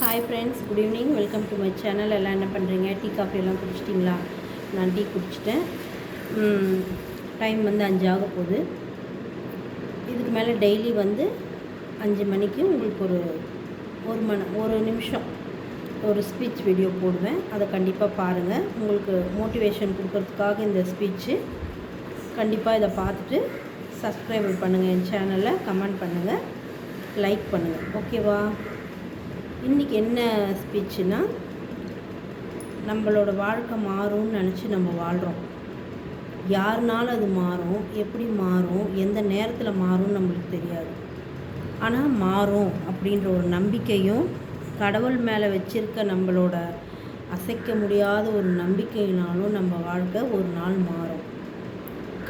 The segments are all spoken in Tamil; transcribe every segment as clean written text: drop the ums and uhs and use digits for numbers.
Hi friends, good evening. Welcome to my channel. எல்லாம் என்ன பண்ணுறீங்க? டீ காஃபி எல்லாம் குடிச்சிட்டிங்களா? நான் டீ குடிச்சிட்டேன். டைம் வந்து 5 ஆக போகுது. இதுக்கு மேலே டெய்லி வந்து 5 மணிக்கு உங்களுக்கு ஒரு நிமிஷம் ஒரு ஸ்பீச் வீடியோ போடுவேன். அதை கண்டிப்பாக பாருங்கள். உங்களுக்கு மோட்டிவேஷன் கொடுக்கறதுக்காக இந்த ஸ்பீச்சு. கண்டிப்பாக இதை பார்த்துட்டு சப்ஸ்கிரைப் பண்ணுங்கள், என் சேனலில் கமெண்ட் பண்ணுங்கள், லைக் பண்ணுங்கள். ஓகேவா? இன்றைக்கி என்ன ஸ்பீச்சுன்னா, நம்மளோட வாழ்க்கை மாறும்னு நினச்சி நம்ம வாழ்கிறோம். யாருனாலும் அது மாறும், எப்படி மாறும், எந்த நேரத்தில் மாறும்னு நம்மளுக்கு தெரியாது. ஆனால் மாறும் அப்படின்ற ஒரு நம்பிக்கையும், கடவுள் மேலே வச்சுருக்க நம்மளோட அசைக்க முடியாத ஒரு நம்பிக்கையினாலும் நம்ம வாழ்க்கை ஒரு நாள் மாறும்.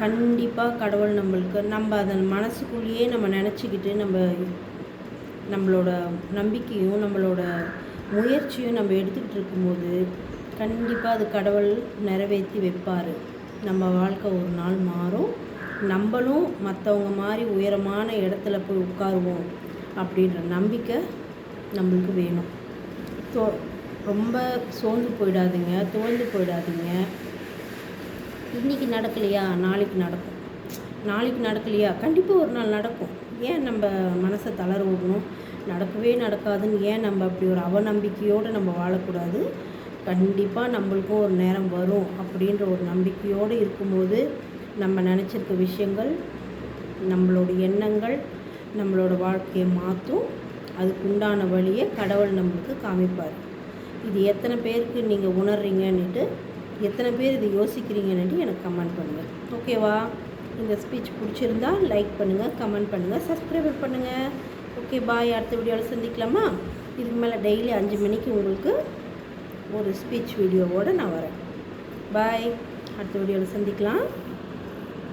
கண்டிப்பாக கடவுள் நம்ம அதை மனசுக்குள்ளேயே நம்ம நினச்சிக்கிட்டு நம்மளோட நம்பிக்கையும் நம்மளோட முயற்சியும் நம்ம எடுத்துக்கிட்டு இருக்கும்போது கண்டிப்பாக அது கடவுள் நிறைவேற்றி வைப்பார். நம்ம வாழ்க்கை ஒரு நாள் மாறும். நம்மளும் மற்றவங்க மாதிரி உயரமான இடத்துல போய் உட்காருவோம் அப்படின்ற நம்பிக்கை நம்மளுக்கு வேணும். ரொம்ப சோர்ந்து போயிடாதீங்க, துவண்டு போயிடாதீங்க. இன்றைக்கி நடக்கலையா, நாளைக்கு நடக்கும். நாளைக்கு நடக்கலையா, கண்டிப்பாக ஒரு நாள் நடக்கும். ஏன் நம்ம மனசை தளர விடணும்? நடக்கவே நடக்காதுன்னு ஏன் நம்ம அப்படி ஒரு அவநம்பிக்கையோடு நம்ம வாழக்கூடாது? கண்டிப்பாக நம்மளுக்கும் ஒரு நேரம் வரும் அப்படின்ற ஒரு நம்பிக்கையோடு இருக்கும்போது நம்ம நினச்சிருக்க விஷயங்கள், நம்மளோட எண்ணங்கள் நம்மளோட வாழ்க்கையை மாற்றும். அதுக்குண்டான வழியை கடவுள் நம்மளுக்கு காமிப்பார். இது எத்தனை பேருக்கு நீங்கள் உணர்றீங்கன்னுட்டு, எத்தனை பேர் இது யோசிக்கிறீங்கன்னுட்டு எனக்கு கமெண்ட் பண்ணுங்கள். ஓகேவா? இந்த ஸ்பீச் பிடிச்சிருந்தா லைக் பண்ணுங்கள், கமெண்ட் பண்ணுங்கள், சப்ஸ்கிரைப் பண்ணுங்கள். ஓகே, பாய். அடுத்த வீடியோவில் சந்திக்கலாமா? இதுக்கு மேலே டெய்லி 5 மணிக்கு உங்களுக்கு ஒரு ஸ்பீச் வீடியோவோடு நான் வரேன். பாய். அடுத்த வீடியோவில் சந்திக்கலாம்.